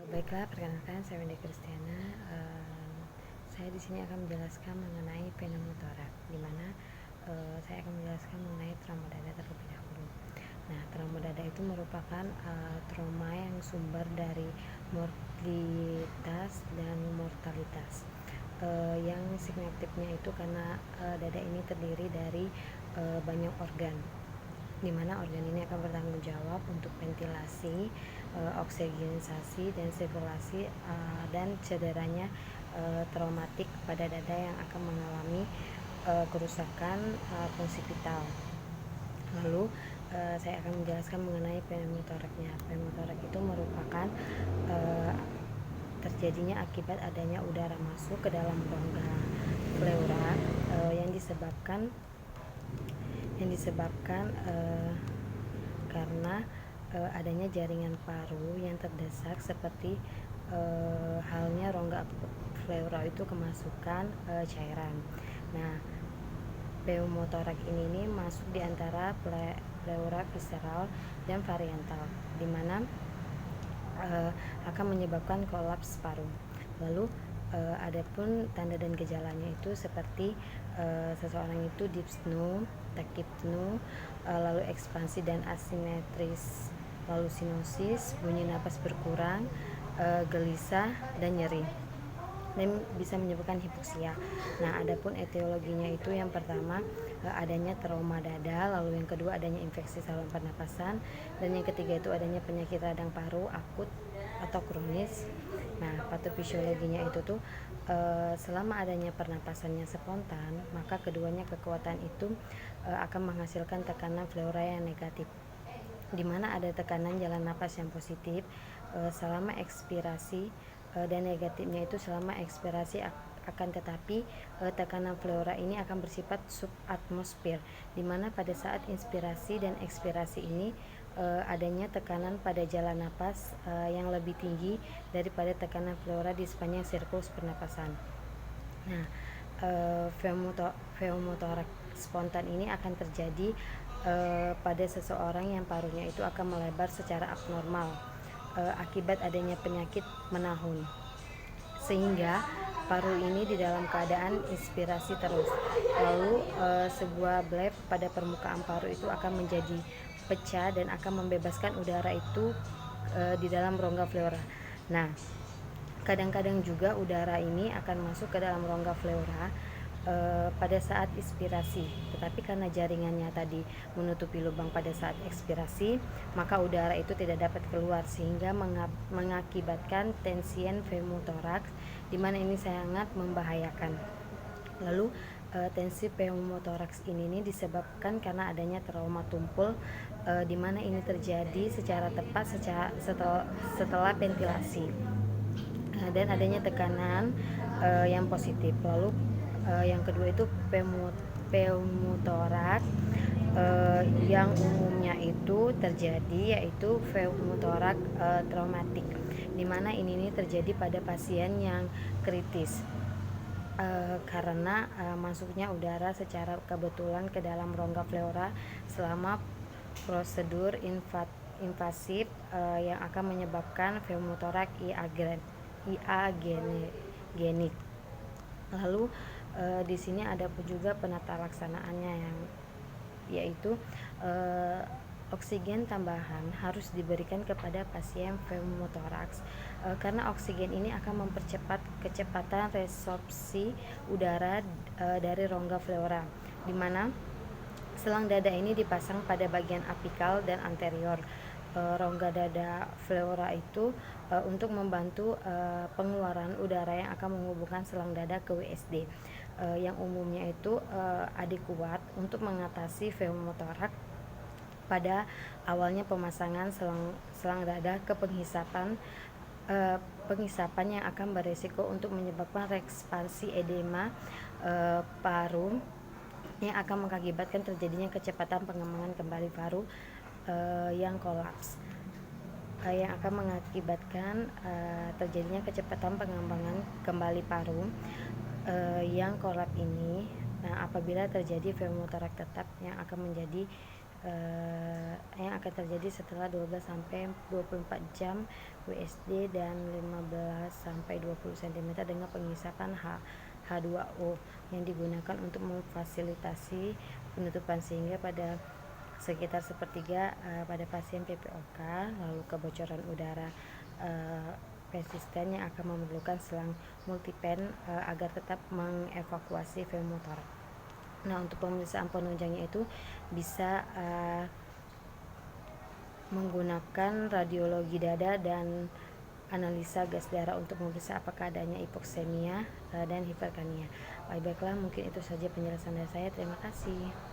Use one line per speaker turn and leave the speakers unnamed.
Baiklah, perkenalkan saya Windy Kristiana. Saya di sini akan menjelaskan mengenai pneumotorak, di mana saya akan menjelaskan mengenai trauma dada terlebih dahulu. Nah, trauma dada itu merupakan trauma yang sumber dari morbiditas dan mortalitas. Yang signifikannya itu karena dada ini terdiri dari banyak organ, di mana organ ini akan bertanggung jawab untuk ventilasi, oksigenisasi dan sirkulasi, dan cederanya traumatik pada dada yang akan mengalami kerusakan fungsi vital. Lalu saya akan menjelaskan mengenai pneumotoraknya. Pneumotorak itu merupakan terjadinya akibat adanya udara masuk ke dalam rongga pleura yang disebabkan karena adanya jaringan paru yang terdesak, seperti halnya rongga pleura itu kemasukan cairan. Nah, pneumotorak ini masuk di antara pleura visceral dan varietal, di mana akan menyebabkan kolaps paru. Lalu adapun tanda dan gejalanya itu seperti seseorang itu dyspnoe, tachypnea, lalu ekspansi dan asimetris, lalu sinus, bunyi napas berkurang, gelisah dan nyeri, dan bisa menyebabkan hipoksia. Nah, adapun etiologinya itu yang pertama adanya trauma dada, lalu yang kedua adanya infeksi saluran pernapasan, dan yang ketiga itu adanya penyakit radang paru akut atau kronis. Nah, patofisiologinya itu tuh selama adanya pernapasannya spontan, maka keduanya kekuatan itu akan menghasilkan tekanan pleura yang negatif, di mana ada tekanan jalan napas yang positif selama ekspirasi, dan negatifnya itu selama ekspirasi akan tetapi tekanan pleura ini akan bersifat subatmosfer, di mana pada saat inspirasi dan ekspirasi ini adanya tekanan pada jalan napas yang lebih tinggi daripada tekanan pleura di sepanjang siklus pernapasan. Nah, pneumotorak spontan ini akan terjadi pada seseorang yang parunya itu akan melebar secara abnormal akibat adanya penyakit menahun, sehingga paru ini di dalam keadaan inspirasi terus. Lalu sebuah bleb pada permukaan paru itu akan menjadi pecah dan akan membebaskan udara itu di dalam rongga pleura. Nah, kadang-kadang juga udara ini akan masuk ke dalam rongga pleura pada saat inspirasi, tetapi karena jaringannya tadi menutupi lubang pada saat ekspirasi, maka udara itu tidak dapat keluar, sehingga mengakibatkan tension pneumotoraks, di mana ini sangat membahayakan. Lalu tensi pneumotoraks ini disebabkan karena adanya trauma tumpul, di mana ini terjadi secara tepat setelah ventilasi, dan adanya tekanan yang positif. Lalu yang kedua itu pneumotorak yang umumnya itu terjadi yaitu pneumotorak traumatik, di mana ini terjadi pada pasien yang kritis karena masuknya udara secara kebetulan ke dalam rongga pleura selama prosedur invasif yang akan menyebabkan pneumotorak iagenik. Lalu di sini ada pun juga penata laksanaannya, yaitu oksigen tambahan harus diberikan kepada pasien pneumotoraks karena oksigen ini akan mempercepat kecepatan resorpsi udara dari rongga pleura, di mana selang dada ini dipasang pada bagian apikal dan anterior rongga dada pleura itu untuk membantu pengeluaran udara yang akan menghubungkan selang dada ke WSD, yang umumnya itu adekuat untuk mengatasi pneumotorak pada awalnya pemasangan selang dada ke penghisapan yang akan berisiko untuk menyebabkan ekspansi edema paru yang akan mengakibatkan terjadinya kecepatan pengembangan kembali paru yang kolaps, yang akan mengakibatkan terjadinya kecepatan pengembangan kembali paru yang kolaps ini. Nah, apabila terjadi pneumotorak tetap yang akan menjadi yang akan terjadi setelah 12 sampai 24 jam WSD dan 15 sampai 20 cm dengan pengisapan H2O yang digunakan untuk memfasilitasi penutupan, sehingga pada sekitar sepertiga pada pasien PPOK. Lalu kebocoran udara persisten yang akan memerlukan selang multipen agar tetap mengevakuasi vemotor. Nah, untuk pemeriksaan penunjangnya itu bisa menggunakan radiologi dada dan analisa gas darah untuk memeriksa apakah adanya hipoksemia dan hiperkania. Baiklah, mungkin itu saja penjelasan dari saya. Terima kasih.